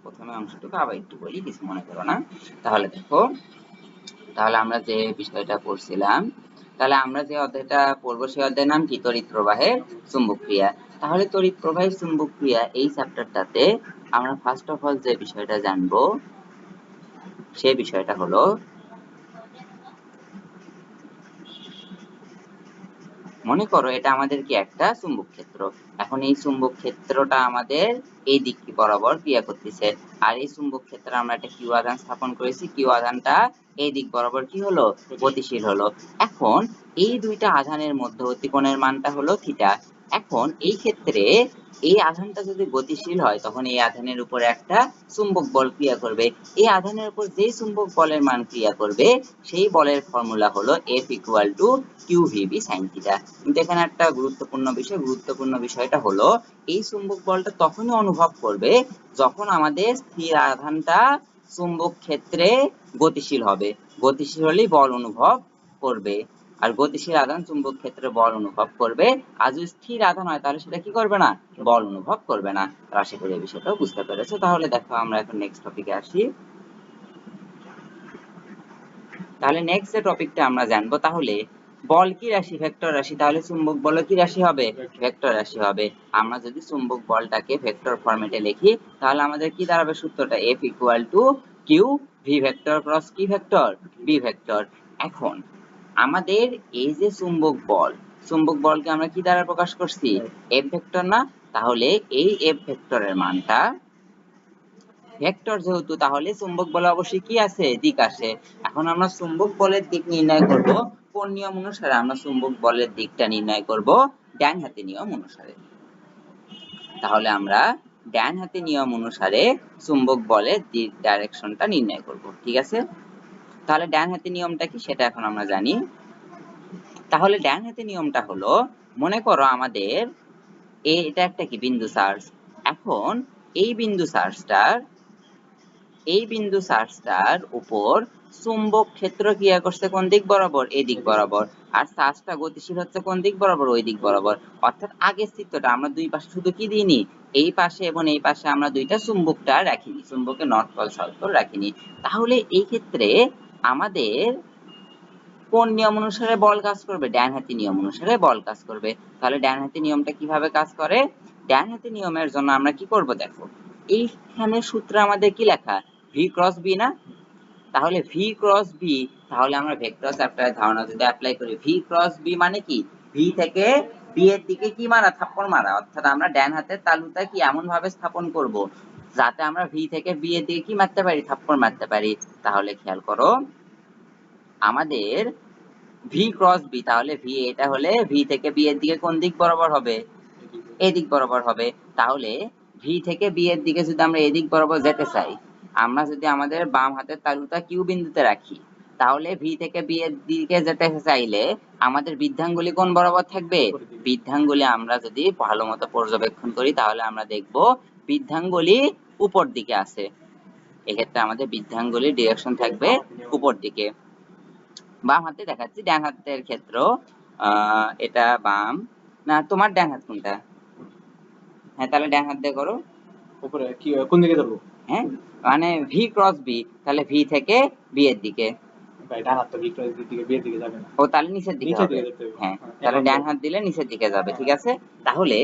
প্রথমে অংশটুকু আবার একটু বলি, কিছু মনে করো না। তাহলে দেখো, তাহলে আমরা যে বিষয়টা পড়ছিলাম, তাহলে আমরা যে অধ্যায়টা পড়বো সেই অধ্যায়ের নাম কি? তড়িৎ প্রবাহের চুম্বক ক্রিয়া। তাহলে তড়িৎ প্রবাহের চুম্বক ক্রিয়া এই চ্যাপ্টারটাতে আমরা ফার্স্ট অফ অল যে বিষয়টা জানবো সেই বিষয়টা হলো, মনে করো এটা আমাদের কি একটা চুম্বক ক্ষেত্র। এখন এই চুম্বক ক্ষেত্রটা আমাদের এই দিক বরাবর ক্রিয়া করতেছে, আর এই চুম্বক ক্ষেত্রে আমরা একটা কিউ আধান স্থাপন করেছি। কিউ আধানটা এই দিক বরাবর কি হলো? গতিশীল হলো। এখন এই দুইটা আধানের মধ্যবর্তী কোণের মানটা হলো থিটা। এখন এই ক্ষেত্রে এই আধানটা যদি গতিশীল হয় তখন এই আধানের উপর একটা চুম্বক বল ক্রিয়া করবে। এই আধানের উপর যেই চুম্বক বলের মান ক্রিয়া করবে সেই বলের ফর্মুলা হলো F equal two QVB sin theta. কিন্তু এখানে একটা গুরুত্বপূর্ণ বিষয়টা হলো এই চুম্বক বলটা তখনই অনুভব করবে যখন আমাদের স্থির আধানটা চুম্বক ক্ষেত্রে গতিশীল হবে। গতিশীল হলেই বল অনুভব করবে, আর গতিশীল আধান চুম্বক ক্ষেত্রে বল অনুভব করবে। আর যদি স্থির আধান হয় তাহলে সেটা কি করবে না? বল অনুভব করবে না। আশা করি এই বিষয়টাও বুঝতে পেরেছো। তাহলে দেখো আমরা এখন নেক্সট টপিকে আসি। তাহলে নেক্সট যে টপিকটা আমরা জানবো, তাহলে বল কি রাশি? ভেক্টর রাশি। তাহলে চুম্বক বল কি রাশি হবে? ভেক্টর রাশি হবে। আমরা যদি চুম্বক বলটাকে ভেক্টর ফরম্যাটে লিখি তাহলে আমাদের কি দাঁড়াবে সূত্রটা? F equal to q v vector cross কি ভেক্টর? B vector. এখন আমাদের এই যে চুম্বক বলকে আমরা কি দ্বারা প্রকাশ করছি? এফ ভেক্টর না? তাহলে এই এফ ভেক্টরের মানটা ভেক্টর যেহেতু, তাহলে চুম্বক বলে অবশ্যই কি আছে? দিক আছে। এখন আমরা চুম্বক বলের দিক নির্ণয় করব কোন নিয়ম অনুসারে? আমরা চুম্বক বলের দিকটা নির্ণয় করব ডান হাতি নিয়ম অনুসারে। তাহলে আমরা ডান হাতি নিয়ম অনুসারে চুম্বক বলের দিক ডাইরেকশনটা নির্ণয় করব, ঠিক আছে? তাহলে ডান হাতি নিয়মটা কি সেটা এখন আমরা জানি। তাহলে ডান হাতি নিয়মটা হলো, মনে করো আমাদের এটা একটা কি বিন্দু চার্জ। এখন এই বিন্দু চার্জটার উপর চুম্বক ক্ষেত্র ক্রিয়া করছে কোন দিক বরাবর? এই দিক বরাবর। আর চার্জটা গতিশীল হচ্ছে কোন দিক বরাবর? ওই দিক বরাবর। অর্থাৎ আগের চিত্রটা আমরা দুই পাশে শুধু কি দিইনি? এই পাশে এবং এই পাশে আমরা দুইটা চুম্বকটা রাখিনি, চুম্বকে নর্থ পোল সাউথ পোল রাখিনি। তাহলে এই ক্ষেত্রে আমাদের কোন নিয়ম অনুসারে বল কাজ করবে? ডান হাতি নিয়ম অনুসারে বল কাজ করবে। তাহলে ডান হাতি নিয়মটা কিভাবে কাজ করে? ডান হাতি নিয়মের জন্য আমরা কি করব দেখো, এইখানে সূত্র আমাদের কি লেখা? ভি ক্রস বি না? তাহলে ভি ক্রস বি, তাহলে আমরা ভেক্টর চ্যাপ্টারের ধারণা যদি অ্যাপ্লাই করি, ভি ক্রস বি মানে কি? ভি থেকে বি এর দিকে কি মারা? থাপ্পড় মারা। অর্থাৎ আমরা ডান হাতের তালুটা কি এমন ভাবে স্থাপন করব যাতে আমরা ভি থেকে বি এর দিকে কি মারতে পারি? থাপ্পড় মারতে পারি। তাহলে খেয়াল করো আমাদের ভি ক্রস বি, তাহলে ভি এটা হলে ভি থেকে বি এর দিকে কোন দিক বরাবর হবে? এই দিক বরাবর হবে। তাহলে ভি থেকে বি এর দিকে যদি আমরা এই দিক বরাবর যেতে চাই, আমরা যদি আমাদের বাম হাতের তালুটা কিউ বিন্দুতে রাখি, তাহলে ভি থেকে বি এর দিকে যেতে চাইলে আমাদের বৃদ্ধাঙ্গুলি কোন বরাবর থাকবে? বৃদ্ধাঙ্গুলি আমরা যদি ভালো মতো পর্যবেক্ষণ করি তাহলে আমরা দেখব বৃদ্ধাঙ্গুলি উপর দিকে আছে। এক্ষেত্রে আমাদের বৃদ্ধাঙ্গুলির ডিরেকশন থাকবে উপর দিকে। বাম হাতে দেখাচ্ছি, ডান হাতের ক্ষেত্র এটা বাম না, তোমার ডান হাত কোনটা? হ্যাঁ, তাহলে ডান হাত দিয়ে করো। উপরে কি কোন দিকে ধরবো? হ্যাঁ, মানে ভি ক্রস বি, তাহলে ভি থেকে বি এর দিকে। ভাই ডান হাত তো ভি ক্রস দিকে বি এর দিকে যাবে না। ও তাহলে নিচের দিকে হবে। হ্যাঁ, তাহলে ডান হাত দিলে নিচের দিকে যাবে, ঠিক আছে? তাহলে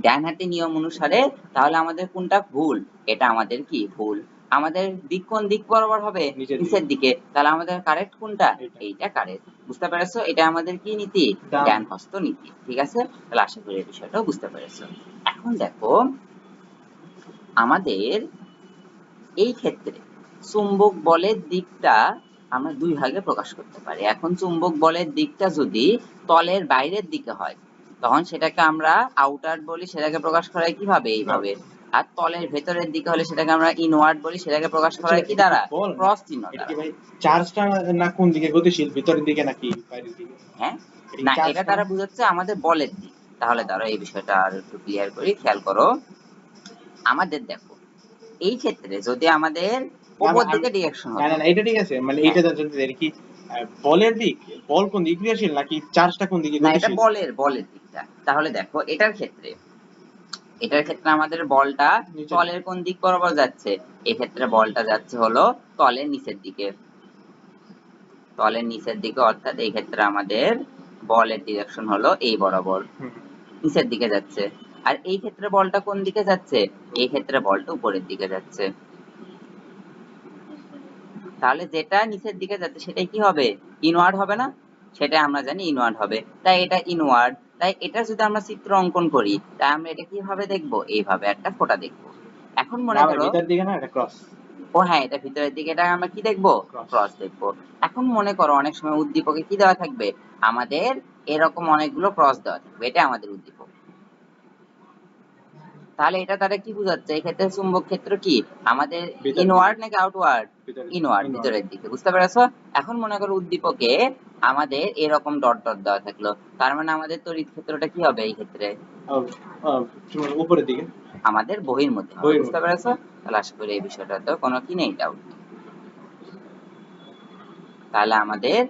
ডান হাতি নিয়ম অনুসারে তাহলে আমাদের কোনটা ভুল? এটা আমাদের কি ভুল। আমাদের দিক কোন দিক বরাবর হবে? নিচের দিকে। তাহলে আমাদের কারেক্ট কোনটা? এইটা কারেক্ট। বুঝতে পেরেছো? এটা আমাদের কি নীতি? ডান হস্ত নীতি, ঠিক আছে? তাহলে আশা করি এই বিষয়টাও বুঝতে পেরেছো। এখন দেখো আমাদের এই ক্ষেত্রে চুম্বক বলের দিকটা আমরা দুই ভাগে প্রকাশ করতে পারি। এখন চুম্বক বলের দিকটা যদি তলের বাইরের দিকে হয় তখন সেটাকে আমরা আউটার বলি, সেটাকে প্রকাশ করাই কিভাবে? এইভাবে। আর তলের ভেতরের দিকে হলে সেটাকে আমরা ইনওয়ার্ড বলি, সেটাকে প্রকাশ করাই কি দ্বারা? ক্রস চিহ্ন দ্বারা। এটা কি ভাই চার্জটা না কোন দিকে গতিশীল, ভিতরের দিকে নাকি বাইরের দিকে? হ্যাঁ, না এটা দ্বারা বোঝাচ্ছে আমাদের বলের দিক। তাহলে দাঁড়াও এই বিষয়টা আর একটু ক্লিয়ার করি, খেয়াল করো। আমাদের দেখো এই ক্ষেত্রে যদি আমাদের উপর দিকে ডিরেকশন না হতো, না এটা ঠিক আছে, মানে এইটা জানতে চাই কি বলের দিক, বল কোন দিকে ক্রিয়াশীল নাকি চার্জটা কোন দিকে না এটা গতিশীল? বলের দিকটা। তাহলে দেখো এটার ক্ষেত্রে এটার ক্ষেত্রে আমাদের বলটা নিচের তলের কোন দিক বরাবর যাচ্ছে? এক্ষেত্রে বলটা যাচ্ছে হলো তলের নিচের দিকে, তলের নিচের দিকে, অর্থাৎ এই ক্ষেত্রে আমাদের বলের ডিরেকশন হলো এই বরাবর হুম, নিচের দিকে যাচ্ছে। আর এই ক্ষেত্রে বলটা কোন দিকে যাচ্ছে? এই ক্ষেত্রে বলটা উপরের দিকে যাচ্ছে। তাহলে যেটা নিচের দিকে যাচ্ছে সেটাই কি হবে? ইনওয়ার্ড হবে না? সেটা আমরা জানি ইনওয়ার্ড হবে, তাই এটা ইনওয়ার্ড। তাই এটা যদি আমরা চিত্র অঙ্কন করি, তাই আমরা এটা কিভাবে দেখবো? এইভাবে একটা ফোঁটা দেখবো। এখন না মনে ভাই করো, ভিতর দিকে না, এটা ক্রস ও হ্যাঁ, এটা ভিতরের দিকে, এটা আমরা কি দেখবো? ক্রস। ক্রস দেখবো। এখন মনে করো অনেক সময় উদ্দীপকে কি দেওয়া থাকবে? আমাদের এরকম অনেকগুলো ক্রস দেওয়া থাকবে, এটা আমাদের উদ্দীপক। তাহলে এটা দ্বারা কি বোঝাচ্ছে? এই ক্ষেত্রে চুম্বক ক্ষেত্র কি আমাদের ভিতর ইনওয়ার্ড নাকি আউটওয়ার্ড? ভিতর ইনওয়ার্ড, ইনওয়ার্ড। ভিতরের দিকে। বুঝতে পেরেছো? এখন মনে করো উদ্দীপকে আমাদের এরকম ডট ডট দেওয়া থাকলো, তার মানে আমাদের তড়িৎ ক্ষেত্রটা কি হবে এই ক্ষেত্রে? উপরের দিকে, আমাদের বহির্মুখী হবে। বহির্মুখী। বুঝতে পেরেছো? তাহলে আশা করি এই বিষয়টা তো কোনো কি নেই ডাউট। তাহলে আমাদের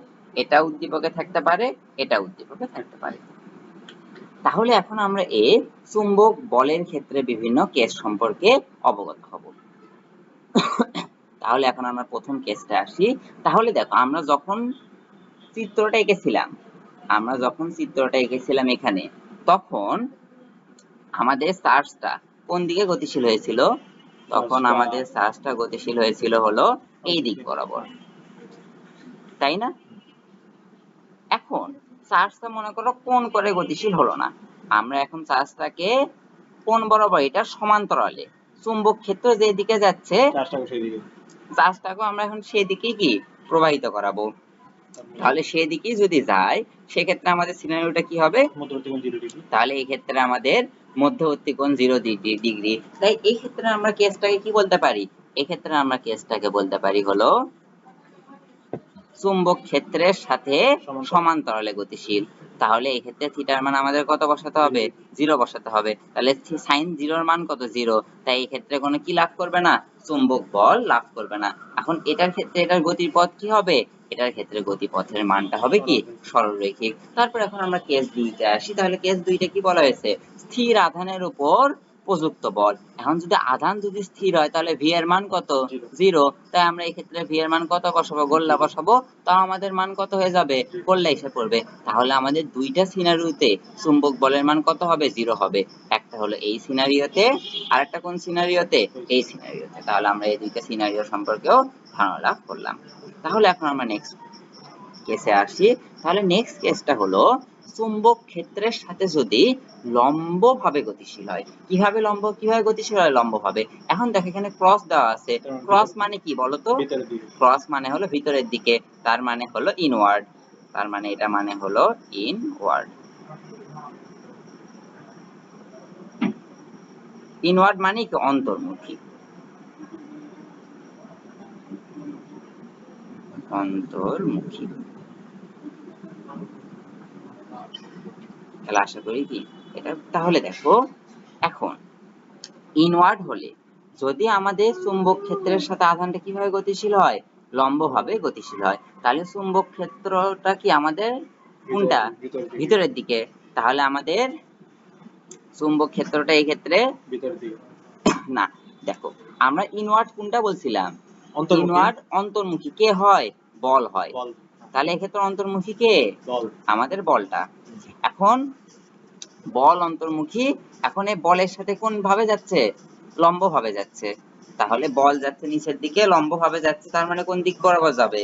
এটা উদ্দীপকে থাকতে পারে, এটা উদ্দীপকে থাকতে পারে। তাহলে এখন আমরা এই চুম্বক বলের ক্ষেত্রে বিভিন্ন কেস সম্পর্কে অবগত হব। তাহলে এখন আমরা প্রথম কেসটা আসি। তাহলে দেখো, আমরা যখন চিত্রটা এঁকেছিলাম এখানে, তখন আমাদের চার্জটা কোন দিকে গতিশীল হয়েছিল? তখন চার্জটা আমাদের চার্জটা গতিশীল হয়েছিল হলো এই দিক বরাবর, তাই না? এখন চার্জটা মনে করো কোণ করে গতিশীল হলো না, আমরা এখন চার্জটাকে কোণ বরাবর, এটা সমান্তরালে চুম্বক ক্ষেত্র যেদিকে যাচ্ছে, চার্জটা বসিয়ে দিকে, চার্জটাকে আমরা এখন সেদিকেই কি প্রবাহিত করাবো। তাহলে সেদিকেই যদি যায়, সেক্ষেত্রে আমাদের সিনারিওটা কি হবে? মধ্যবর্তী কোণ 0 ডিগ্রি। তাহলে এই ক্ষেত্রে আমাদের মধ্যবর্তী কোণ 0 ডিগ্রি। তাই এই ক্ষেত্রে আমরা কেসটাকে কি বলতে পারি? এক্ষেত্রে আমরা কেসটাকে বলতে পারি হলো চুম্বক ক্ষেত্রের সাথে সমান্তরালে গতিশীল। তাহলে এই ক্ষেত্রে থিটার মান আমাদের কত বসাতে হবে? 0 বসাতে হবে। তাহলে sin 0 এর মান কত? 0। তাই এই ক্ষেত্রে কোনো কি লাভ করবে না? চুম্বক বল লাভ করবে না। এখন এটার ক্ষেত্রে এটার গতিপথ কি হবে? এটার ক্ষেত্রে গতিপথের মানটা হবে কি? সরলরৈখিক। তারপর এখন আমরা কেস 2 তে আসি। তাহলে কেস 2 তে কি বলা হয়েছে? স্থির আধানের উপর প্রযুক্ত বল। এখন যদি আধান যদি স্থির হয়, তাহলে ভি এর মান কত? 0। তাই আমরা এই ক্ষেত্রে ভি এর মান কত বসাবো? গোল্লা বসাবো। তাও আমাদের মান কত হয়ে যাবে? গোল্লা এসে পড়বে। তাহলে আমাদের দুইটা সিনারিওতে চুম্বক বলের মান কত হবে? 0 হবে। একটা হলো এই সিনারিওতে, আর একটা কোন সিনারিওতে? এই সিনারিওতে। তাহলে আমরা এই দুইটা সিনারিও সম্পর্কেও ধারণা লাভ করলাম। তাহলে এখন আমরা নেক্সট কেসে আসি। তাহলে নেক্সট কেসটা হলো চুম্বক ক্ষেত্রের সাথে যদি লম্বভাবে গতিশীল হয়। কিভাবে গতিশীল হয়? লম্বভাবে। এখন দেখো এখানে ক্রস দেওয়া আছে। ক্রস মানে কি বলতো? ভিতরের দিকে। ক্রস মানে হলো ভিতরের দিকে, তার মানে হলো ইনওয়ার্ড। তার মানে এটা মানে হলো ইনওয়ার্ড। ইনওয়ার্ড মানে কি? অন্তর্মুখী। অন্তর্মুখী। তাহলে আশা করি কি এটা, তাহলে দেখো এখন ইনওয়ার্ড হলে যদি আমাদের চুম্বক ক্ষেত্রের সাথে আধানটা কিভাবে গতিশীল হয়? লম্বভাবে গতিশীল হয়। তাহলে চুম্বক ক্ষেত্রটা কি আমাদের কোনটা? ভিতরের দিকে। তাহলে আমাদের চুম্বক ক্ষেত্রটা এই ক্ষেত্রে ভিতরের দিকে না, দেখো আমরা ইনওয়ার্ড কোনটা বলছিলাম? অন্তর্মুখী। ইনওয়ার্ড অন্তর্মুখী কে হয়? বল হয়। বল। তাহলে এক্ষেত্রে অন্তর্মুখী কে? বল। আমাদের বলটা। এখন বল অন্তর্মুখী, এখন এই বলের সাথে কোন ভাবে যাচ্ছে? লম্ব ভাবে যাচ্ছে। তাহলে বল যাচ্ছে নিচের দিকে, লম্ব ভাবে যাচ্ছে, তার মানে কোন দিক বরাবর যাবে?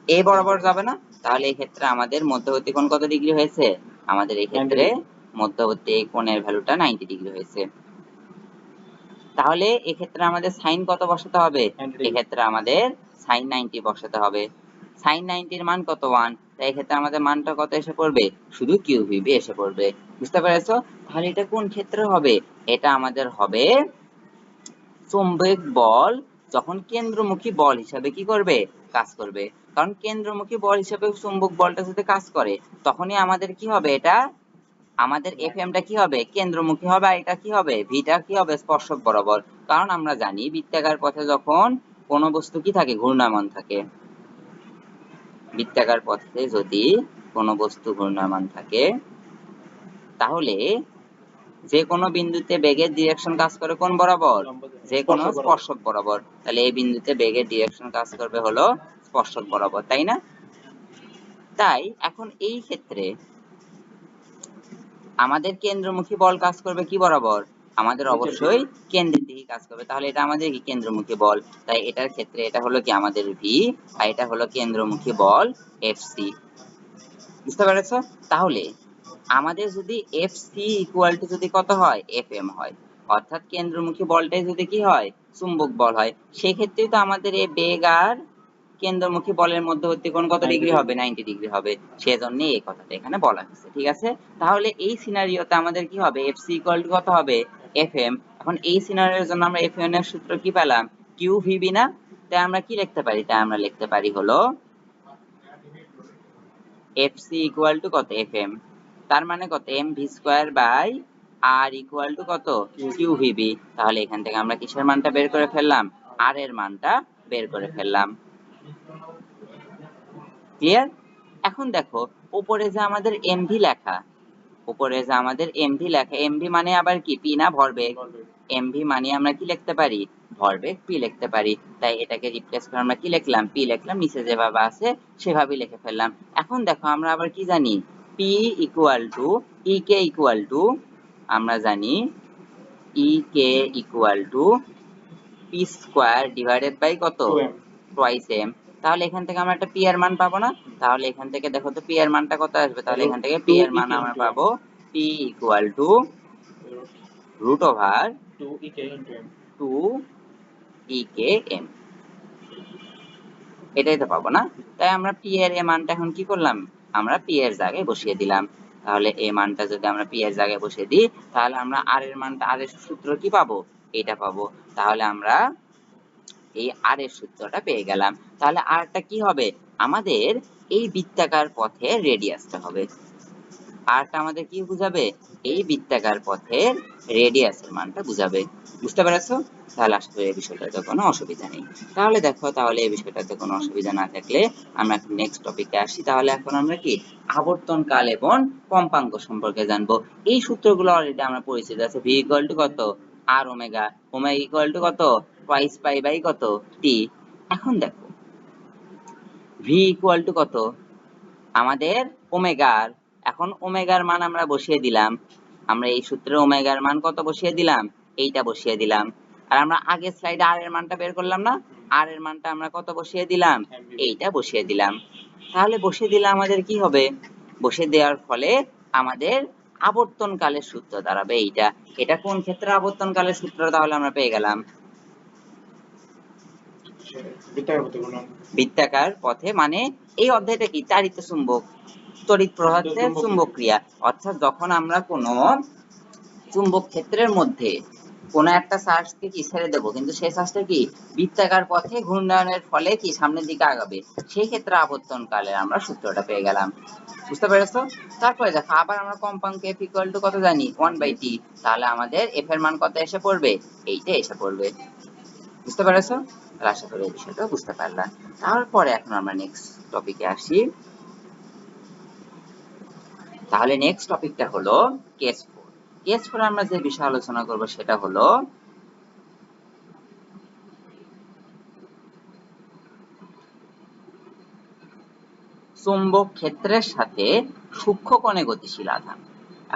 এ বরাবর যাবে না? তাহলে এই ক্ষেত্রে আমাদের মধ্যবর্তী কোণ কত ডিগ্রি হয়েছে? আমাদের এই ক্ষেত্রে মধ্যবর্তী কোণের ভ্যালুটা 90 ডিগ্রি হয়েছে। তাহলে এই ক্ষেত্রে আমাদের সাইন কত বসাতে হবে? এই ক্ষেত্রে আমাদের সাইন 90 বসাতে হবে। সাইন 90 এর মান কত? 1। তাই এই ক্ষেত্রে আমাদের মানটা কত এসে পড়বে? শুধু কিউবিবি এসে পড়বে। বুঝতে পেরেছো? তাহলে এটা কোন ক্ষেত্রে হবে? এটা আমাদের হবে চৌম্বক বল যখন কেন্দ্রমুখী বল হিসাবে কি করবে? কাজ করবে। কারণ কেন্দ্রমুখী বল হিসাবে চুম্বক বলটা যদি কাজ করে, তখনই আমাদের কি হবে? এটা আমাদের এফএমটা কি হবে? কেন্দ্রমুখী হবে। আর এটা কি হবে? ভিটা কি হবে? স্পর্শক বরাবর। কারণ আমরা জানি বৃত্তাকার পথে যখন কোন বস্তু কি থাকে? ঘূর্ণায়মান থাকে। বৃত্তাকার পথে যদি কোন বস্তু ঘূর্ণায়মান থাকে, তাহলে যে কোনো বিন্দুতে বেগের ডিরেকশন কাজ করে কোন বরাবর, যে কোনো স্পর্শক বরাবর। স্পর্শক বরাবর। তাহলে এই বিন্দুতে বেগের ডিরেকশন কাজ করবে হলো স্পর্শক বরাবর, তাই না? তাই এখন এই ক্ষেত্রে আমাদের কেন্দ্রমুখী বল কাজ করবে কি বরাবর, আমাদের নিচের অবশ্যই কেন্দ্রের দিকে কাজ করবে। তাহলে এটা আমাদের কি কেন্দ্রমুখী বল, তাই এটার ক্ষেত্রে এটা হলো কি আমাদের ভি, আর এটা হলো কেন্দ্রমুখী বল এফসি। বুঝতে পেরেছো? তাহলে আমাদের যদি এফসি ইকুয়াল টু যদি কত হয়, এফএম হয়, অর্থাৎ কেন্দ্রমুখী বলটাই যদি কি হয়, চুম্বক বল হয়, সেই ক্ষেত্রেই তো আমাদের এই বেগ আর কেন্দ্রমুখী বলের মধ্যবর্তী কোণ কত 90 ডিগ্রি হবে, ডিগ্রি। 90 ডিগ্রি হবে। সেজন্য এই কথাটা এখানে বলা হয়েছে, ঠিক আছে? তাহলে এই সিনারিওতে আমাদের কি হবে, এফসি ইকুয়াল টু কত হবে, এফএম। এখন এই সিনারিওর জন্য আমরা এফএম এর সূত্র কি পেলাম, কিউ ভিবি না? তাই আমরা কি লিখতে পারি, তাই আমরা লিখতে পারি হলো এফসি ইকুয়াল টু কত, এফএম। তার মানে কত, m v square by r equal to কত, কিউ ভিবি। তাহলে এখান থেকে আমরা কিসের মানটা বের করে ফেললাম, আর এর মানটা বের করে ফেললাম। ক্লিয়ার? এখন দেখো উপরে যে আমাদের এমভি লেখা, উপরে যে আমাদের এমভি লেখা, এমভি মানে আবার কি, পি না ভরবেগ। এমভি মানে আমরা কি লিখতে পারি, ভরবেগ পি লিখতে পারি। তাই এটাকে রিপ্লেস করে আমরা কি লিখলাম, পি লিখলাম, নিচে যেভাবে আছে সেভাবেই লিখে ফেললাম। এখন দেখো আমরা আবার কি জানি, P equal to E K equal to, আমরা জানি E K equal to P square divided by কত, 2m। Twice M. তাহলে এখান থেকে আমরা একটা পি এর মান পাবো না? তাহলে এখান থেকে দেখো তো পি এর মানটা কত আসবে, তাহলে এখান থেকে পি এর মান আমরা পাবো p equal to root over 2ek into m। 2 e k m, এটাই তো পাবো না? তাই আমরা পি এর এই মানটা এখন কি করলাম, আমরা পি এর জায়গায় বসিয়ে দিলাম। তাহলে এই মানটা যদি আমরা পি এর জায়গায় বসিয়ে দিই, তাহলে আমরা আর এর মানটা, আর এর সূত্র কি পাবো, এটা পাবো। তাহলে আমরা এই আর এর সূত্রটা পেয়ে গেলাম। তাহলে আরটা কি হবে, আমাদের এই বৃত্তাকার পথে রেডিয়াসটা হবে। আরটা আমাদের কি বুঝাবে, এই বৃত্তাকার পথের রেডিয়াসের মানটা বুঝাবে। বুঝতে পেরেছো? তাহলে আশা করি এই বিষয়টাতে কোনো অসুবিধা নেই। তাহলে দেখো, তাহলে এই বিষয়টাতে কোনো অসুবিধা না থাকলে আমরা এখন নেক্সট টপিকে আসি। তাহলে এখন আমরা কি আবর্তন কাল এবং কম্পাঙ্ক সম্পর্কে জানবো। এই সূত্রগুলো অলরেডি আমরা পরিচিত আছে, ভি ইকুয়াল টু কত, আর ওমেগা, ওমেগা ইকুয়াল টু কত, টুয়াইস পাই বাই কত, টি। এখন দেখো ভি ইকুয়াল টু কত, আমাদের ওমেগার, এখন ওমেগার মান আমরা বসিয়ে দিলাম। আমরা এই সূত্রে ওমেগার মান কত বসিয়ে দিলাম, এইটা বসিয়ে দিলাম। আর আমরা আগের স্লাইডে আর এর মানটা বের করলাম না, আর এর মানটা আমরা কত বসিয়ে দিলাম, এইটা বসিয়ে দিলাম। তাহলে বসিয়ে দিলে আমাদের কি হবে, বসিয়ে দেওয়ার ফলে আমাদের আবর্তন কালের সূত্র দাঁড়াবে এইটা। এটা কোন ক্ষেত্রে আবর্তন কালের সূত্র, তাহলে আমরা পেয়ে গেলাম বৃত্তাকার পথে, মানে এই অধ্যায়টা কি, তাড়িত চুম্বক, তড়িৎ প্রবাহে চুম্বক ক্রিয়া। অর্থাৎ যখন আমরা কোনো চুম্বক ক্ষেত্রের মধ্যে কোনো একটা চার্জকে কি ছেড়ে দেবো, কিন্তু সেই চার্জটা কি বৃত্তাকার পথে ঘূর্ণায়নের ফলে কি সামনের দিকে আগাবে, সেই ক্ষেত্রে আবর্তন কালের আমরা সূত্রটা পেয়ে গেলাম। বুঝতে পেরেছো? তারপরে দেখো আবার আমরা কম্পাঙ্ক এফ ইকুয়াল টু কত জানি, 1/t। তাহলে আমাদের এফ এর মান কত এসে পড়বে, এইটা এসে পড়বে। বুঝতে পেরেছো? আশা করি এই বিষয়টা বুঝতে পারলাম। তারপরে এখন আমরা নেক্সট টপিকে আসি। তাহলে নেক্সট টপিকটা হলো কেস 4। কেস 4 আমরা যে বিষয় আলোচনা করব সেটা হলো চুম্বক ক্ষেত্রের সাথে সূক্ষ্ম কোণে গতিশীল আধান।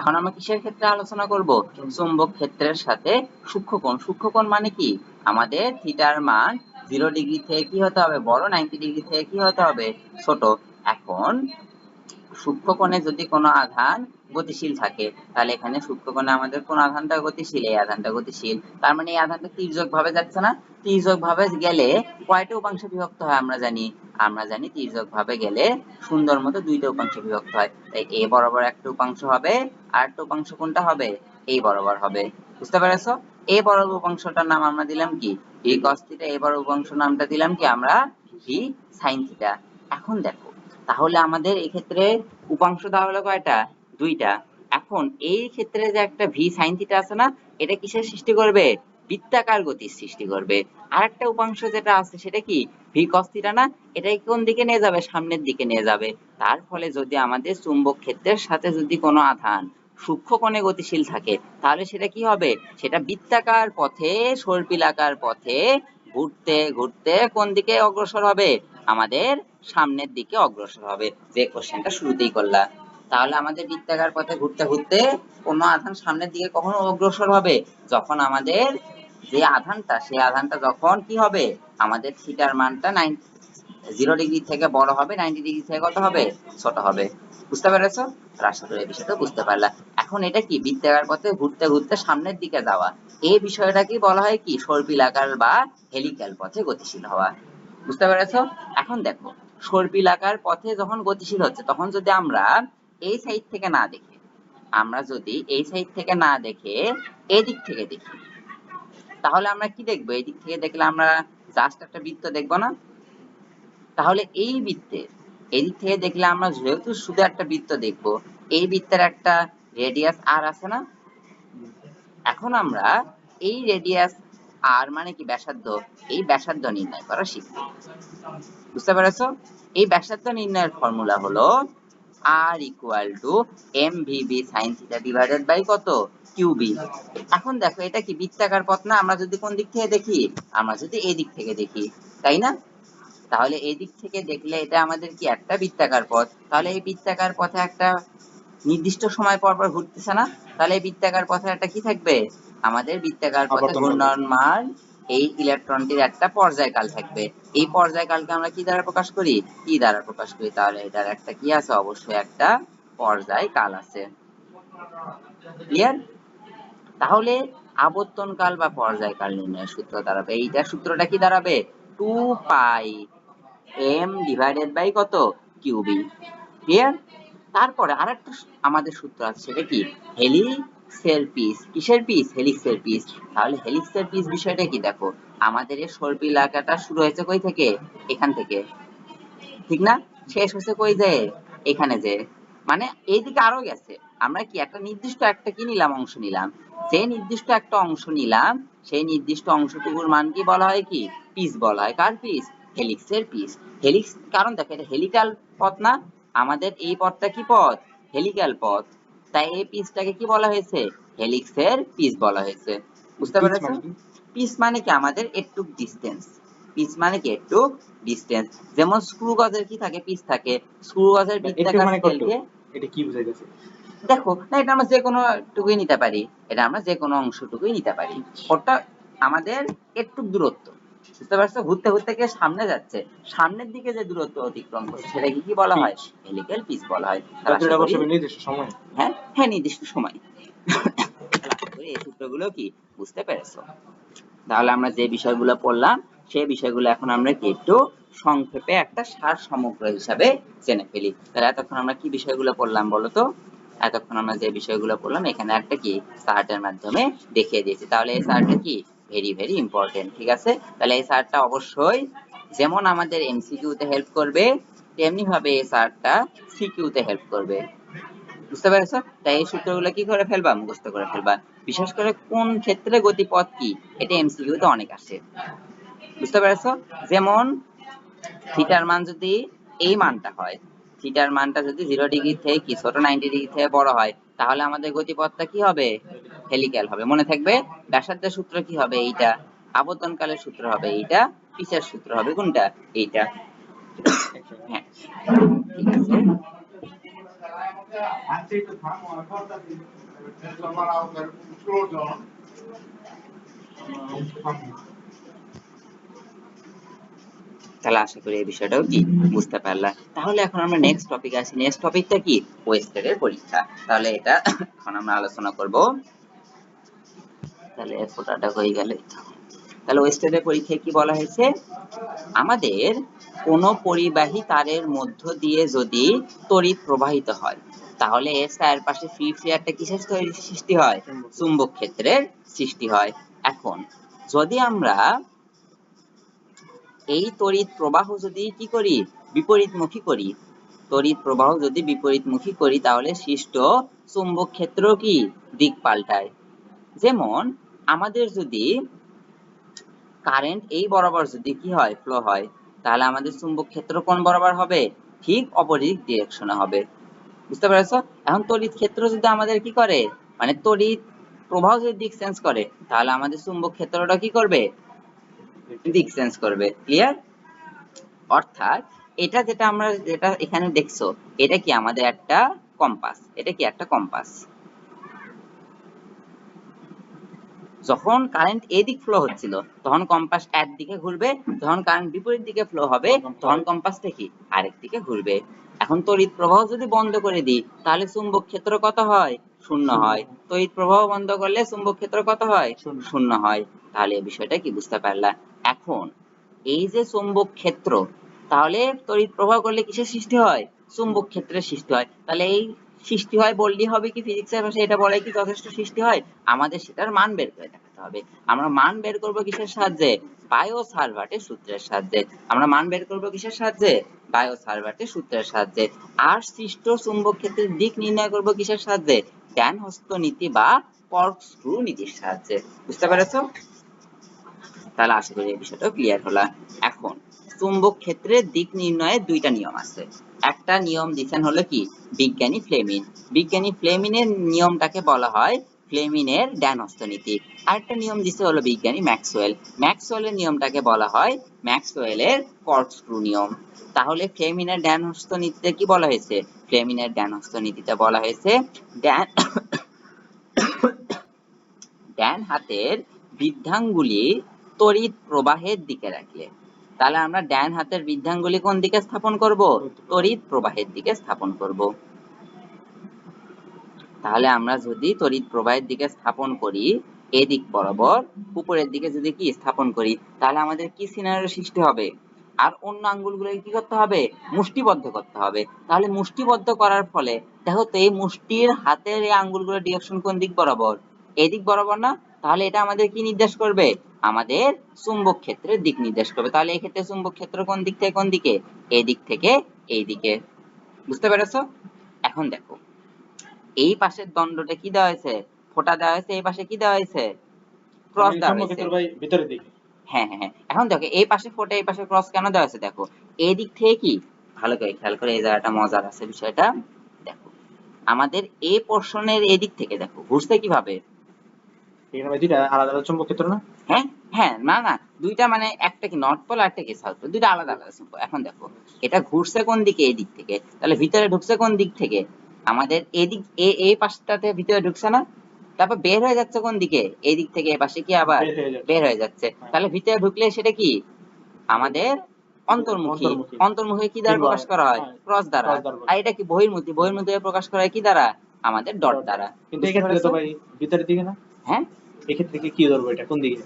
এখন আমরা কিসের ক্ষেত্রে আলোচনা করব, চুম্বক ক্ষেত্রের সাথে সূক্ষ্ম কোণ। সূক্ষ্ম কোণ মানে কি, আমাদের থিটার মান 0 ডিগ্রি থেকে কি হতে হবে বড়, 90 ডিগ্রি থেকে কি হতে হবে ছোট। এখন সূক্ষ্ম কোণে যদি কোনো আধান গতিশীল থাকে, তাহলে এখানে সূক্ষ্ম কোণে আমাদের কোন আধানটা গতিশীল, এই আধানটা গতিশীল। তার মানে এই আধানটা তির্যক ভাবে যাচ্ছে না, তির্যক ভাবে গেলে কয়টা উপাংশে বিভক্ত হয় আমরা জানি, আমরা জানি তির্যক ভাবে গেলে সুন্দর মতো দুইটা উপাংশে বিভক্ত হয়। তাই এ বরাবর একটা উপাংশ হবে, আর একটা উপাংশ কোনটা হবে, এই বরাবর হবে। বুঝতে পেরেছো? এ বরাবর উপাংশটার নাম আমরা দিলাম কি, ভি কস থিটা। এই বরাবর উপাংশ নামটা দিলাম কি আমরা, ভি সাইন থিটা। এখন দেখো, তাহলে আমাদের এই ক্ষেত্রে উপাংশ তাহলে কয়টা, দুইটা। এখন এই ক্ষেত্রে যে একটা ভি সাইন থিটা আছে না, এটা কিসের সৃষ্টি করবে, বৃত্তাকার গতির সৃষ্টি করবে। আরেকটা উপাংশ যেটা আছে সেটা কি, ভি কস থিটা না, এটা কোন দিকে নিয়ে যাবে, সামনের দিকে নিয়ে যাবে। তার ফলে যদি আমাদের চুম্বক ক্ষেত্রের সাথে যদি কোনো আধান সূক্ষ্ম কোণে গতিশীল থাকে তাহলে সেটা কি হবে, সেটা বৃত্তাকার পথে সর্পিলাকার পথে ঘুরতে ঘুরতে কোন দিকে অগ্রসর হবে, আমাদের সামনের দিকে অগ্রসর হবে, যে কোশ্চেনটা শুরুতেই করলাম। তাহলে আমাদের বৃত্তাকার পথে ঘুরতে ঘুরতে কোন আধান সামনের দিকে কখন অগ্রসর হবে, যখন আমাদের যে আধানটা সেই আধানটা যখন কি হবে, আমাদের থিটার মানটা 0 ডিগ্রি থেকে বড় হবে, 90 ডিগ্রি থেকে কত হবে, ছোট হবে। বুঝতে পেরেছো? আশা করি এই বিষয়টা বুঝতে পারলা। এখন এটা কি, বৃত্তাকার পথে ঘুরতে ঘুরতে সামনের দিকে যাওয়া, এই বিষয়টাকে বলা হয় কি, সর্পিলাকার বা হেলিক্যাল পথে গতিশীল হওয়া। বুঝতে পেরেছো? এখন দেখো, সর্পিলাকার পথে যখন গতিশীল হচ্ছে তখন যদি আমরা এই সাইড থেকে না দেখি, আমরা যদি এই সাইড থেকে না দেখে এই দিক থেকে দেখি, তাহলে আমরা কি দেখবো, এই দিক থেকে দেখলে আমরা জাস্ট একটা বৃত্ত দেখবো না? তাহলে এই বৃত্তের এদিক থেকে দেখলে আমরা যেহেতু শুধু একটা বৃত্ত দেখব, এই বৃত্তের একটা রেডিয়াস আর আছে না? এখন আমরা এই রেডিয়াস আর মানে কি ব্যাসার্ধ, এই ব্যাসার্ধ নির্ণয় করা শিখব। বুঝতে পেরেছো? এই ব্যাসার্ধ নির্ণয়ের ফর্মুলা হলো r equal to mvb sin theta divided by কত, qb। এখন দেখো এটা কি বৃত্তাকার পথ না, আমরা যদি কোন দিক থেকে দেখি, আমরা যদি এই দিক থেকে দেখি, তাই না? তাহলে এই দিক থেকে দেখলে এটা আমাদের কি একটা বৃত্তাকার পথ, তাহলে এই বৃত্তাকার পথে একটা নির্দিষ্ট সময় পর পর ঘুরতেছে না, তাহলে এই বৃত্তাকার পথে একটা কি থাকবে, আমাদের বৃত্তাকার পথে ঘূর্ণায়মান এই ইলেকট্রনটির একটা পর্যায়কাল থাকবে। এই পর্যায়কালকে আমরা কি দ্বারা প্রকাশ করি, টি দ্বারা প্রকাশ করি। তাহলে এটার একটা কি আছে, অবশ্যই একটা পর্যায়কাল আছে। ক্লিয়ার? তাহলে আবর্তনকাল বা পর্যায়কাল নির্ণয়ের সূত্র দাঁড়াবে, এইটা সূত্রটা কি দাঁড়াবে, 2 পাই m ডিভাইডেড বাই কত, qb। ক্লিয়ার? তারপরে আরেকটা আমাদের সূত্র আছে, সেটা কি, হেলিক্সের পিস। কিসের পিস, হেলিক্সের পিস। তাহলে হেলিক্সের পিস বিষয়টা কি, দেখো আমাদের এই সর্পিলাকাটা শুরু হয়েছে কই থেকে, এখান থেকে, ঠিক না? শেষ হচ্ছে কই যে, এখানে যে, মানে এইদিকে আরো গেছে। আমরা কি একটা নির্দিষ্ট একটা কি নিলাম, অংশ নিলাম, যে নির্দিষ্ট একটা অংশ নিলাম, সেই নির্দিষ্ট অংশটুকুর মান কি বলা হয়, কি পিস বলা হয়। কার পিস, হেলিক্সের পিস। হেলিক্স কারণ দেখো এটা হেলিক্যাল পথ না, আমাদের এই পথটা কি পথ, হেলিক্যাল পথ, তাই এই পিসটাকে কি বলা হয়েছে, হেলিক্সের পিস বলা হয়েছে। বুঝতে পেরেছো? পিস মানে কি, আমাদের একটু ডিসটেন্স। পিস মানে কি, একটু ডিসটেন্স। যেমন স্ক্রু গজের কি থাকে, পিস থাকে। স্ক্রু গজের বৃত্তাকার স্কেলকে, এটা কি বুঝাইতেছে, দেখো না, এটা আমরা যে কোনো টুকুই নিতে পারি, এটা আমরা যে কোনো অংশটুকুই নিতে পারি, ওটা আমাদের একটু দূরত্ব। বুঝতে পারছো? ঘুরতে ঘুরতে কে সামনে যাচ্ছে, সামনের দিকে যে দূরত্ব অতিক্রম করছে সেটাকে কি বলা হয়, হেলিক্যাল পিস বলা হয়। নির্দিষ্ট সময়, হ্যাঁ হ্যাঁ, নির্দিষ্ট সময়। এই সূত্রগুলো কি বুঝতে পেরেছো? তাহলে আমরা যে বিষয়গুলো পড়লাম সেই বিষয়গুলো এখন আমরা কি একটু সংক্ষেপে একটা সার সমগ্র হিসাবে জেনে ফেলি। তাহলে এতক্ষণ আমরা কি বিষয়গুলো পড়লাম বলো তো? এতক্ষণ আমরা যে বিষয়গুলো পড়লাম এখানে একটা কি চার্টের মাধ্যমে দেখিয়ে দিয়েছি। তাহলে এই চার্টটা কি ভেরি ভেরি ইম্পর্টেন্ট, ঠিক আছে? তাহলে এই চার্টটা অবশ্যই যেমন আমাদের এমসিকিউ তে হেল্প করবে, তেমনি ভাবে এই চার্টটা সিকিউ তে হেল্প করবে। বুঝতে পেরেছো? তাই এই সূত্রগুলো কি করে ফেলবা, মুখস্থ করে ফেলবা। বিশেষ করে কোন ক্ষেত্রে গতিপথ কি, এটা এমসিকিউ তে অনেক আসে। বুঝতে পেরেছো? যেমন থিটার মান যদি এই মানটা হয়, থিটার মানটা যদি 0 ডিগ্রি থেকে কি ছোট, 90 ডিগ্রি থেকে বড় হয়, তাহলে আমাদের গতিপথটা কি হবে, হেলিক্যাল হবে। মনে থাকবে, ব্যাসার্ধের সূত্র কি হবে, এইটা। আবর্তনকালের সূত্র হবে এইটা, পিচের সূত্র হবে কোনটা, এইটা। হ্যাঁ, ঠিক আছে। তাহলে আশা করি এই বিষয়টাও কি বুঝতে পারলা। তাহলে এখন আমরা নেক্সট টপিকে আসি। নেক্সট টপিকটা কি, ওয়েস্টেডের পরীক্ষা। তাহলে এটা এখন আমরা আলোচনা করব। তাহলে ফোটাটা হয়ে গেল। তাহলে ওয়েস্টেডের পরীক্ষায় কি বলা হয়েছে, আমাদের কোন পরিবাহী তারের মধ্য দিয়ে যদি তড়িৎ প্রবাহিত হয়, তাহলে এর চারপাশে ফ্রি ফ্রি একটা কিসের সৃষ্টি হয়, চুম্বক ক্ষেত্রের সৃষ্টি হয়। এখন যদি আমরা এই তড়িৎ প্রবাহ যদি কি করি, বিপরীতমুখী করি, তড়িৎ প্রবাহ যদি বিপরীতমুখী করি, তাহলে সৃষ্ট চুম্বক ক্ষেত্র কি দিক পাল্টায়। যেমন আমাদের যদি কারেন্ট এই বরাবর যদি কি হয়, ফ্লো হয়, তাহলে আমাদের চুম্বক ক্ষেত্র কোন বরাবর হবে, ঠিক অপোজিট ডিরেকশনে হবে। বুঝতে পেরেছো? এখন তড়িৎ ক্ষেত্র যদি আমাদের কি করে, মানে তড়িৎ প্রবাহ যদি দিক চেঞ্জ করে, তাহলে আমাদের চুম্বক ক্ষেত্রটা কি করবে, দিক চেঞ্জ করবে। ক্লিয়ার? অর্থাৎ এটা যেটা আমরা যেটা এখানে দেখছো, এটা কি আমাদের একটা কম্পাস, এটা কি একটা কম্পাস। যখন কারেন্ট এদিক ফ্লো হচ্ছিল তখন কম্পাস একদিকে ঘুরবে, যখন কারেন্ট বিপরীত দিকে ফ্লো হবে তখন কম্পাসটা কি আরেক দিকে ঘুরবে। এখন তড়িৎ প্রবাহ যদি বন্ধ করে দিই তাহলে চুম্বক ক্ষেত্র কত হয়, শূন্য হয়। তড়িৎ প্রবাহ বন্ধ করলে চুম্বক ক্ষেত্র কত হয়, শূন্য হয়। তাহলে এই বিষয়টা কি বুঝতে পারলা? এখন এই যে চুম্বক ক্ষেত্র, তাহলে তড়িৎ প্রবাহ করলে কিসের সৃষ্টি হয়, চুম্বক ক্ষেত্রের সৃষ্টি হয়। তাহলে এই সৃষ্টি হয় বললেই হবে কি ফিজিক্সের ভাষায় এটা বলে কি যথেষ্ট সৃষ্টি হয়? আমাদের সেটার মান বের করে দেখাতে হবে। আমরা মান বের করব কিসের সাহায্যে, বায়ো-সাভার্টের সূত্রের সাহায্যে। আমরা মান বের করব কিসের সাহায্যে, বায়ো-সাভার্টের সূত্রের সাহায্যে। আর সৃষ্ট চুম্বক ক্ষেত্রের দিক নির্ণয় করব কিসের সাহায্যে, ড্যান হস্ত নীতি বা কর্কস্ক্রু নীতির সাহায্যে। বুঝতে পেরেছো? তাহলে আশা করি এই বিষয়টা ক্লিয়ার হলো। এখন চুম্বক ক্ষেত্রের দিক নির্ণয়ের দুইটা নিয়ম আছে। একটা নিয়ম দিচ্ছেন হলো কি বিজ্ঞানী ফ্লেমিন। বিজ্ঞানী ফ্লেমিনের নিয়মটাকে বলা হয় ফ্লেমিনের ড্যান হস্ত নীতি। আরেকটা নিয়ম দিচ্ছে হলো বিজ্ঞানী ম্যাক্সওয়েল। ম্যাক্সওয়েলের নিয়মটাকে বলা হয় ম্যাক্সওয়েলের কর্কস্ক্রু নিয়ম। তাহলে ফ্লেমিনের ড্যান হস্ত নীতিতে কি বলা হয়েছে, ফ্লেমিনের ড্যান হস্ত নীতিতে বলা হয়েছে ড্যান ডান হাতের বৃদ্ধাঙ্গুলি তড়িৎ প্রবাহের দিকে রাখলে, তাহলে আমরা ডান হাতের বৃদ্ধাঙ্গুলি কোন দিকে স্থাপন করব, তড়িৎ প্রবাহের দিকে স্থাপন করব। তাহলে আমরা যদি তড়িৎ প্রবাহের দিকে স্থাপন করি, এদিক বরাবর উপরের দিকে যদি কি স্থাপন করি, তাহলে আমাদের কি সিনারিও সৃষ্টি হবে, আর অন্য আঙ্গুলগুলোকে কি করতে হবে, মুষ্টিবদ্ধ করতে হবে। তাহলে মুষ্টিবদ্ধ করার ফলে দেখো তো এই মুষ্টির হাতের এই আঙ্গুলগুলোর ডিরেকশন কোন দিক বরাবর, এদিক বরাবর না? তাহলে এটা আমাদের কি নির্দেশ করবে, আমাদের চুম্বক ক্ষেত্রের দিক নির্দেশ করবে। তাহলে এই ক্ষেত্রে চুম্বক ক্ষেত্র কোন দিক থেকে কোন দিকে, এই দিক থেকে এই দিকে। বুঝতে পেরেছো? এখন দেখো এই পাশের দণ্ডটা কি দেওয়া হয়েছে, ফোঁটা দেওয়া হয়েছে, এই পাশে কি দেওয়া হয়েছে, ক্রস দেওয়া হয়েছে। ভিতরের দিকে, হ্যাঁ হ্যাঁ হ্যাঁ। এখন দেখো এই পাশে ফোঁটা এই পাশে ক্রস কেন দেওয়া হয়েছে, দেখো এই দিক থেকে কি, ভালো করে খেয়াল করে, এই জায়গাটা মজার আছে বিষয়টা। দেখো আমাদের এই পোর্শনের এদিক থেকে দেখো ঘুরছে কিভাবে, এখানে দুইটা আলাদা আলাদা চুম্বক ক্ষেত্র না? হ্যাঁ হ্যাঁ, না না, দুইটা মানে একটা কি নর্থ পোল আর একটা কি সাউথ পোল, দুইটা আলাদা আলাদা চুম্বক। এখন দেখো এটা ঘুরছে কোন দিকে, এই দিক থেকে, তাহলে ভিতরে ঢুকছে কোন দিক থেকে, আমাদের এদিক এই পাশটাতে ভিতরে ঢুকছে না, তারপর বের হয়ে যাচ্ছে কোন দিকে, এই দিক থেকে এই পাশে কি আবার বের হয়ে যাচ্ছে। তাহলে ভিতরে ঢুকলে সেটা কি আমাদের অন্তর্মুখী। অন্তর্মুখী কি দ্বারা প্রকাশ করা হয়, ক্রস দ্বারা। আর এটা কি বহির্মুখী, বহির্মুখী প্রকাশ করা হয় কি দ্বারা, আমাদের ডট দ্বারা। কিন্তু এই ক্ষেত্রে তো ভাই ভিতরের দিকে না? হ্যাঁ, এই ক্ষেত্রে কি ধরবো, এটা কোন দিকে?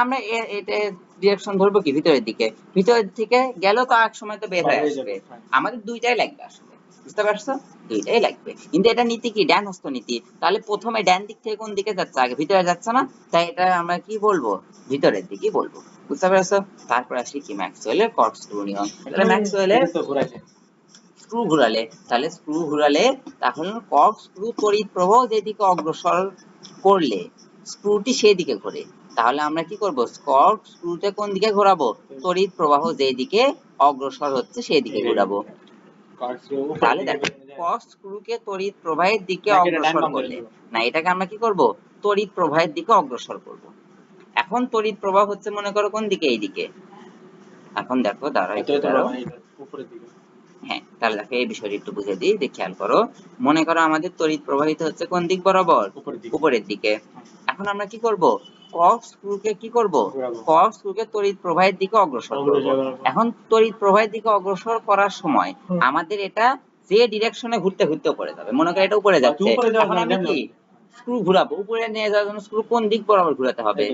আমরা এটা ডিরেকশন ধরবো কি ভিতরের দিকে, ভিতরের দিকে গেলেও তো এক সময় তো বের হয়ে আসবে। আমাদের দুইটাই লাগবে আসলে, বুঝতে পারছো, দুইটাই লাগবে। কিন্তু এটা নীতি কি, ডান হস্ত নীতি। তাহলে প্রথমে ডান দিক থেকে কোন দিকে যাচ্ছে, আগে ভিতরে যাচ্ছে না, তাই এটা আমরা কি বলবো, ভিতরের দিকে বলবো। বুঝতে পারছো? তারপর আসি কি ম্যাক্সওয়েলের কর্কস্ক্রু নিয়ম। তাহলে ম্যাক্সওয়েলের স্ক্রু ঘুরালে, তাহলে স্ক্রু ঘুরালে তখন কর্কস্ক্রু তড়িৎ প্রবাহ যেদিকে অগ্রসর করলে স্ক্রুটি সেদিকে ঘোরে। তাহলে আমরা কি করব, কর্কস্ক্রুটা কোন দিকে ঘোরাবো, তড়িৎ প্রবাহ যেদিকে অগ্রসর হচ্ছে সেদিকে ঘোরাবো। তাহলে দেখো কর্কস্ক্রুকে তড়িৎ প্রবাহের দিকে অগ্রসর করলে, না এটাকে আমরা কি করব, তড়িৎ প্রবাহের দিকে অগ্রসর করব। এখন তড়িৎ প্রবাহ হচ্ছে মনে করো কোন দিকে, এইদিকে। এখন দেখো দাঁড়াও একটু দাঁড়াও, উপরের দিকে। হ্যাঁ, তাহলে দেখো এই বিষয়টা একটু বুঝে দিই, খেয়াল করো। মনে করো আমাদের তড়িৎ প্রবাহিত হচ্ছে কোন দিক বরাবর, উপরের দিকে। এখন আমরা কি করব, কর্কস্ক্রুকে কি করব, কর্কস্ক্রুকে তড়িৎ প্রবাহের দিকে অগ্রসর করব। এখন তড়িৎ প্রবাহের দিকে অগ্রসর করার সময় আমাদের এটা যে ডিরেকশনে ঘুরতে ঘুরতে উপরে যাবে, মনে করো এটা উপরে যাচ্ছে, এখন আমি কি স্ক্রু ঘুরাবো, উপরে নিয়ে যাওয়ার জন্য স্ক্রু কোন দিক বরাবর ঘুরাতে হবে,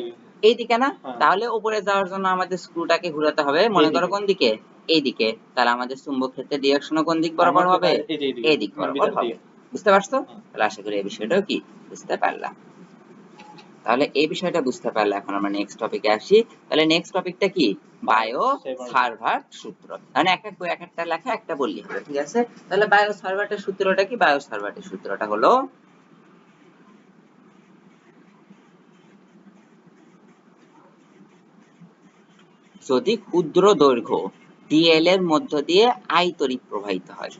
এই দিকে না? তাহলে উপরে যাওয়ার জন্য আমাদের স্ক্রুটাকে ঘুরাতে হবে মনে করো কোন দিকে, এইদিকে। তাহলে আমাদের চুম্বক ক্ষেত্রের ডিরেকশনও কোন দিক বরাবর হবে, এই দিক বরাবর হবে। বুঝতে পারছো? তাহলে আশা করি এই বিষয়টাও কি বুঝতে পারলাম। তাহলে এই বিষয়টা বুঝতে পারলে এখন আমরা নেক্সট টপিকে আসি। তাহলে নেক্সট টপিকটা কি, বায়ো-সাভার্ট সূত্র। মানে এক এক বই এক একটা লেখা, একটা বললি হবে, ঠিক আছে? তাহলে বায়ো-সাভার্টের সূত্রটা কি, বায়ো-সাভার্টের সূত্রটা হলো যদি ক্ষুদ্র দৈর্ঘ্য ডিএল এর মধ্য দিয়ে আই তড়িৎ প্রবাহিত হয়,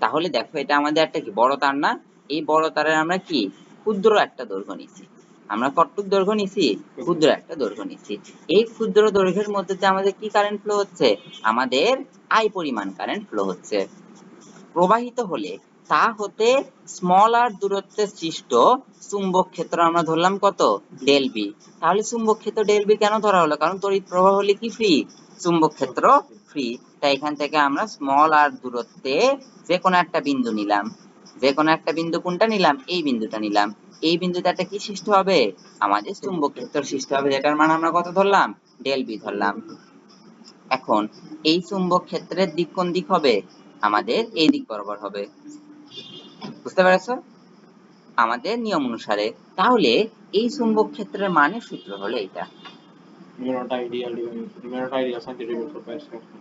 তাহলে দেখো এটা আমাদের একটা কি বড় তার না, এই বড় তারের আমরা কি ক্ষুদ্র একটা দৈর্ঘ্য নিছি। আমরা কতটুক দৈর্ঘ্য নিছি? ক্ষুদ্র একটা দৈর্ঘ্য নিছি। এই ক্ষুদ্র দৈর্ঘ্যের মধ্যে দিয়ে আমাদের কি কারেন্ট ফ্লো হচ্ছে? আমাদের আই পরিমাণ কারেন্ট ফ্লো হচ্ছে। প্রবাহিত হলে তা হতে স্মল আর দূরত্বে সৃষ্ট চুম্বক ক্ষেত্র আমরা ধরলাম কত? Del B. তাহলে চুম্বক ক্ষেত্র ডেল বি কেন ধরা হলো? কারণ তড়িৎ প্রবাহ হলে কি ফ্রি, চুম্বক ক্ষেত্র ফ্রি। তাই এখান থেকে আমরা স্মল আর দূরত্বে যে কোনো একটা বিন্দু নিলাম, যে কোনো একটা বিন্দু কোনটা নিলাম? এই বিন্দুটা নিলাম। এই বিন্দুতে একটা কি সৃষ্টি হবে? আমাদের চুম্বক ক্ষেত্র সৃষ্টি হবে, যেটার মান আমরা কত ধরলাম? ডেল বি ধরলাম। এখন এই চুম্বক ক্ষেত্রের দিক কোন দিক হবে? আমাদের এই দিক বরাবর হবে। বুঝতে পেরেছো? আমাদের নিয়ম অনুসারে। তাহলে এই চুম্বক ক্ষেত্রের মানের সূত্র হলো এটা।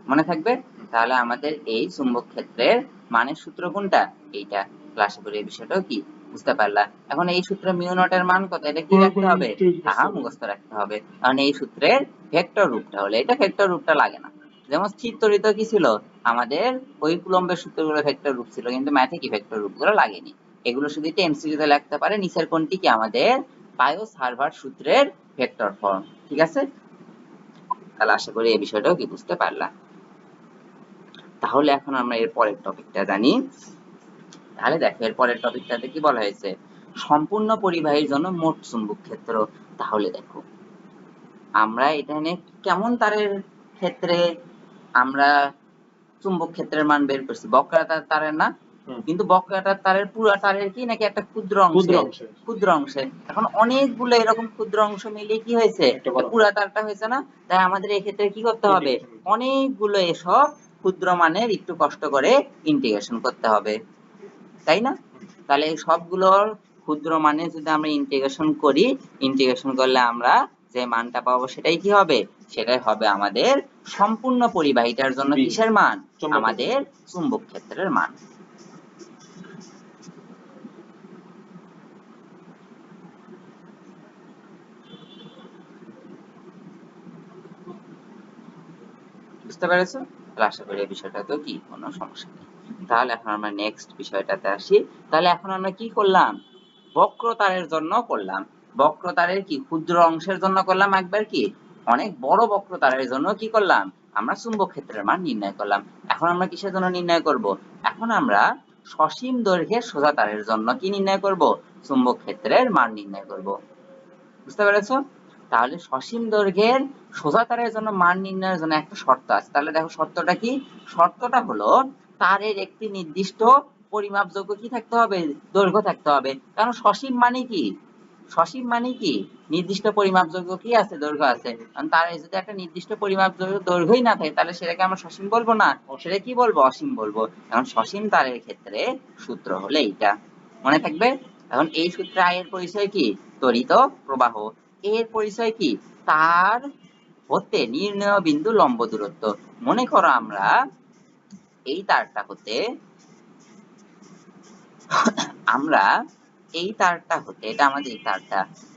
মনে থাকবে? তাহলে আমাদের এই চুম্বক ক্ষেত্রের মানের সূত্র কোনটা? এইটা। আশা করি এই বিষয়টাও কি বুঝতে পারলা। এখন এই সূত্রে মিউ নটের মান কত? এটা কি রাখতে হবে? তাহা মুখস্থ রাখতে হবে। কারণ এই সূত্রের ভেক্টর রূপটা হলো এটা, ভেক্টর রূপটা লাগে না। যেমন স্থির ত্বরিত কি ছিল? আমাদের ওই কুলম্বের সূত্রগুলো ভেক্টর রূপ ছিল, কিন্তু ম্যাথে কি ভেক্টর রূপগুলো লাগেনি। এগুলো শুধু এমসিকিউ তে লিখতে পারে। নিচের কোনটি কি? আমাদের বায়ো-সাভার্ট সূত্রের ভেক্টর ফর্ম। ঠিক আছে? তাহলে আশা করি এই বিষয়টাও কি বুঝতে পারলা। তাহলে এখন আমরা এর পরের টপিকটা জানি। তাহলে দেখো এর পরের টপিকটাতে কি বলা হয়েছে? সম্পূর্ণ পরিবাহীর জন্য মোট চুম্বক ক্ষেত্র। তাহলে দেখো আমরা এখানে কেমন তারের ক্ষেত্রে আমরা চুম্বক ক্ষেত্রের মান বের করছি? বক্রাকার তারের না, কিন্তু বক্রাকার তারের পুরো তারের কি নাকি একটা ক্ষুদ্র অংশে, ক্ষুদ্র অংশে। এখন অনেকগুলো এরকম ক্ষুদ্র অংশ মিলিয়ে কি হয়েছে? পুরো তারটা হয়েছে না? তাই আমাদের এই ক্ষেত্রে কি করতে হবে? অনেকগুলো এসব ক্ষুদ্র মানের একটু কষ্ট করে ইন্টিগ্রেশন করতে হবে, তাই না? তাহলে এই সবগুলোর ক্ষুদ্র মানে যদি আমরা ইন্টিগ্রেশন করি, ইন্টিগ্রেশন করলে আমরা যে মানটা পাবো সেটাই কি হবে? সেটাই হবে আমাদের সম্পূর্ণ পরিবাহীটার জন্য কিসের মান? আমাদের চুম্বক ক্ষেত্রের মান। বুঝতে পেরেছো? আশা করি এই বিষয়টা তো কি কোনো সমস্যা নেই। তাহলে এখন আমরা নেক্সট বিষয়টাতে আসি। তাহলে এখন আমরা কি করলাম? বক্রতারের জন্য করলাম। বক্রতারের কি ক্ষুদ্র অংশের জন্য করলাম একবার, কি অনেক বড় বক্রতারের জন্য কি করলাম? আমরা চুম্বক ক্ষেত্রের মান নির্ণয় করলাম। এখন আমরা কিসের জন্য নির্ণয় করব? এখন আমরা সসীম দৈর্ঘ্যের সোজা তারের জন্য কি নির্ণয় করব? চুম্বক ক্ষেত্রের মান নির্ণয় করব। বুঝতে পেরেছো? তাহলে সসীম দৈর্ঘ্যের সোজা তারের জন্য মান নির্ণয়ের জন্য একটা শর্ত আছে। তাহলে দেখো শর্তটা কি? শর্তটা হলো তারের একটি নির্দিষ্ট পরিমাপযোগ্য কি থাকতে হবে? দৈর্ঘ্য থাকতে হবে। কারণ সসীম মানে কি? সসীম মানে কি? নির্দিষ্ট পরিমাপযোগ্য কি আছে? দৈর্ঘ্য আছে। কারণ তার যদি একটা নির্দিষ্ট পরিমাপযোগ্য দৈর্ঘ্যই না থাকে, তাহলে সেটাকে আমরা সসীম বলবো না, সেটা কি বলবো? অসীম বলবো। কারণ সসীম তারের ক্ষেত্রে সূত্র হলো এইটা। মনে থাকবে? এখন এই সূত্রে I এর পরিচয় কি? ত্বরিত প্রবাহ। এর পরিচয় কি? তার হতে নির্ণেয় বিন্দু লম্ব দূরত্ব। মনে করো আমরা এই তারটা হতে আমরা এই তারটা হতে, এটা আমাদের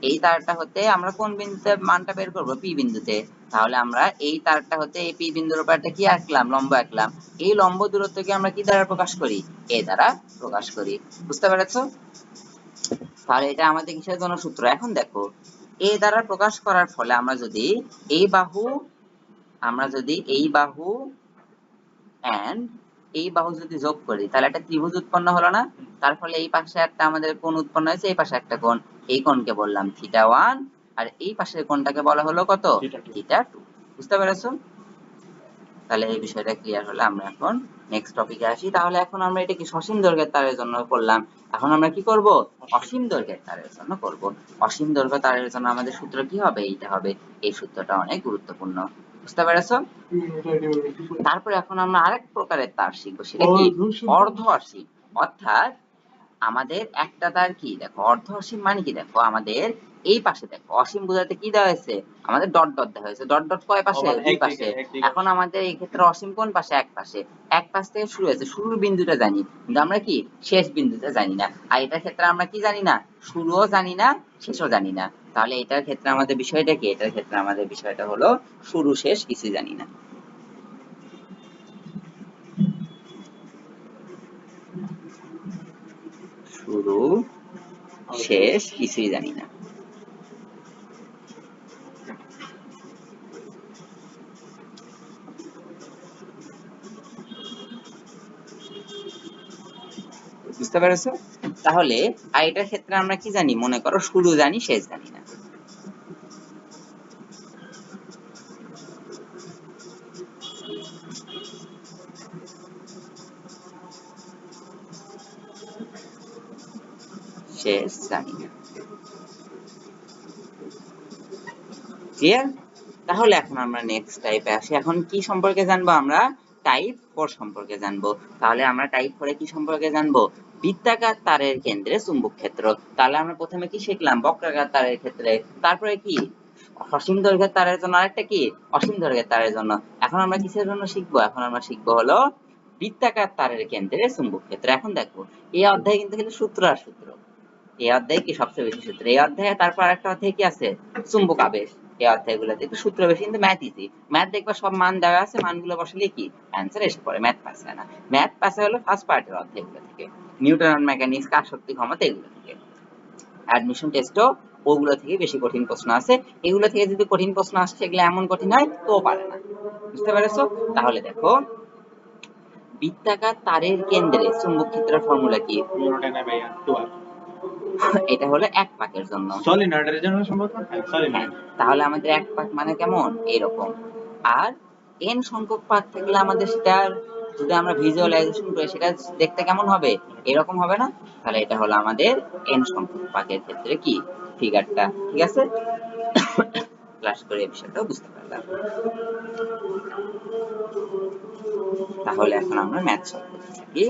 এই তারটা হতে আমরা কোন বিন্দুতে মানটা বের করব? পি বিন্দুতে। তাহলে আমরা এই তারটা হতে এই পি বিন্দুর উপর একটা কি আঁকলাম? লম্ব আঁকলাম। এই লম্ব দূরত্বকে আমরা কি দ্বারা প্রকাশ করি? এ দ্বারা প্রকাশ করি। বুঝতে পেরেছো? তাহলে এটা আমাদের কিসের জন্য সূত্র? এখন দেখো এ দ্বারা প্রকাশ করার ফলে আমরা যদি এই বাহু and এই বাহু যদি যোগ করি, তাহলে একটা ত্রিভুজ উৎপন্ন হলো না? তার ফলে এই পাশে একটা আমাদের কোণ উৎপন্ন হয়েছে, এই পাশে একটা কোণ। এই কোণকে বললাম θ1, আর এই পাশের কোণটাকে বলা হলো কত? θ2। বুঝতে পেরেছো? তাহলে এই বিষয়টা ক্লিয়ার হলে আমরা এখন নেক্সট টপিকে আসি। তাহলে এখন আমরা এটা কি সসীম দৈর্ঘ্যের তারের জন্য করলাম। এখন আমরা কি করব? অসীম দৈর্ঘ্যের তারের জন্য করব। অসীম দৈর্ঘ্য তারের জন্য আমাদের সূত্র কি হবে? এইটা হবে। এই সূত্রটা অনেক গুরুত্বপূর্ণ। বুঝতে পেরেছো? তারপরে এখন আমরা আরেক প্রকারের তার শিখবো, সেটা কি? অর্ধ অসীম। অর্থাৎ আমাদের একটা তার কি দেখো, অর্ধ অসীম মানে কি? দেখো আমাদের এই পাশে দেখো অসীম বোঝাতে কি দেওয়া হয়েছে? আমাদের ডট ডট দেওয়া হয়েছে। ডট ডট কয় পাশে? দুই পাশে। এখন আমাদের এই ক্ষেত্রে অসীম কোন পাশে? এক পাশে। এক পাশ থেকে শুরু হয়েছে, শুরুর বিন্দুটা জানি, কিন্তু আমরা কি শেষ বিন্দুটা জানি না। আর এটার ক্ষেত্রে আমরা কি জানি না? শুরুও জানি না, শেষও জানি না। তাহলে এটার ক্ষেত্রে আমাদের বিষয়টা কি? এটার ক্ষেত্রে আমাদের বিষয়টা হলো শুরু শেষ কিছু জানি না। শুরু শেষ কিছুই জানি না। বুঝতে পেরেছো? তাহলে আর এটার ক্ষেত্রে আমরা কি জানি, মনে করো শুরু জানি শেষ জানি না। শেষ জানি না। ক্লিয়ার? তাহলে এখন আমরা নেক্সট টাইপে আসি। এখন কি সম্পর্কে জানবো আমরা? টাইপ 4 সম্পর্কে জানবো। তাহলে আমরা টাইপ 4 এ কি সম্পর্কে জানবো? বৃত্তাকার তারের কেন্দ্রে চুম্বক ক্ষেত্র। তাহলে আমরা প্রথমে কি শিখলাম? বক্রাকার তারের ক্ষেত্রে। তারপরে কি? সসীম দৈর্ঘ্যের তারের জন্য আরেকটা কি? অসীম দৈর্ঘ্যের তারের জন্য। এখন আমরা কিসের জন্য শিখবো? এখন আমরা শিখবো হলো বৃত্তাকার তারের কেন্দ্রে চুম্বক ক্ষেত্র। এখন দেখো এই অধ্যায়ে কিন্তু সূত্র আর সূত্র। এই অধ্যায়ে কি সবচেয়ে বেশি সূত্র? এই অধ্যায়ে তারপর আরেকটা অধ্যায়ে কি আছে? চুম্বক আবেশ। এই অধ্যায়গুলোতে একটু সূত্র বেশি, কিন্তু ম্যাথ ইজি। ম্যাথ দেখবা সব মান দেওয়া আছে, মানগুলো বসালে কি অ্যান্সার এসে পড়ে। ম্যাথ পাস হয় না। ম্যাথ পাস হলো ফার্স্ট পার্টের অধ্যায়গুলো থেকে, নিউটন মেকানিক্স, কার শক্তি ক্ষমতা, এগুলো থেকে। অ্যাডমিশন টেস্টও ওগুলো থেকে বেশি কঠিন প্রশ্ন আছে। এগুলো থেকে যদি কঠিন প্রশ্ন আসে সেগুলো এমন কঠিন হয় তো পারে না। বুঝতে পেরেছো? তাহলে দেখো বৃত্তাকার তারের কেন্দ্রে চুম্বক ক্ষেত্রের ফর্মুলা কি? এটা হলো এক পাকের জন্য। সলিনয়েডের জন্য সম্ভবত সলিনয়েড। তাহলে আমাদের এক পাক মানে কেমন? এরকম। আর n সংখ্যক পাক থাকলে আমাদের সেটা যদি আমরা ভিজুয়ালাইজেশন করি সেটা দেখতে কেমন হবে? এরকম হবে না? তাহলে এটা হলো আমাদের n সংখ্যক পাকের ক্ষেত্রে কি ফিগারটা। ঠিক আছে? ক্লাস করে এই বিষয়টা বুঝতে পারলাম। তাহলে এখন আমরা ম্যাথ সলভ করতে থাকি।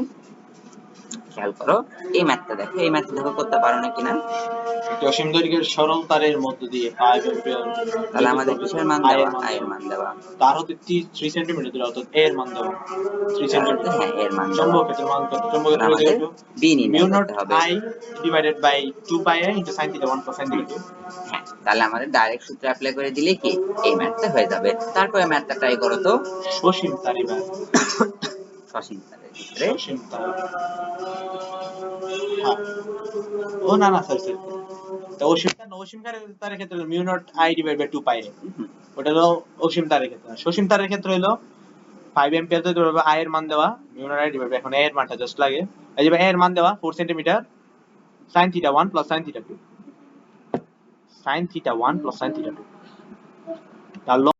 খেয়াল করো এই ম্যাথটা দেখো, এই ম্যাথটা দেখো করতে পারো না কিনা। একটি অসীম দৈর্ঘ্যের সরল তারের মধ্য দিয়ে 5 অ্যাম্পিয়ার তাহলে আমাদের কিসের মান দেওয়া? আই এর মান দেওয়া। তার হতে 3 সেন্টিমিটার দূরে, অর্থাৎ এর মান দেওয়া 3 সেন্টিমিটার। হ্যাঁ, এর মান দেওয়া। চৌম্বক ক্ষেত্রের মান কত? চৌম্বক ক্ষেত্র আমাদের b নির্ণয় করতে হবে। I divided by 2 pi a into sin theta 1 plus sin theta 2। হ্যাঁ, তাহলে আমাদের ডাইরেক্ট সূত্র অ্যাপ্লাই করে দিলে কি এই ম্যাথটা হয়ে যাবে। তারপরে ম্যাথটা ট্রাই করো তো। সসীম তার এবার। সসীম তারের ক্ষেত্রে সসীম তার। হ্যাঁ। ও না না সরি। তো অসীম তারের ক্ষেত্রে হলো mu not I divided by 2 pi a। ওটা হলো অসীম তারের ক্ষেত্রে। সসীম তারের ক্ষেত্রে হলো 5 অ্যাম্পিয়ার তো ধরবে I এর মান দেওয়া, mu not I divided by, এখন A এর মানটা জাস্ট লাগে। এই যে A এর মান দেওয়া 4 centimetre sin theta 1 plus sin theta 2। sin theta 1 plus sin theta 2। তার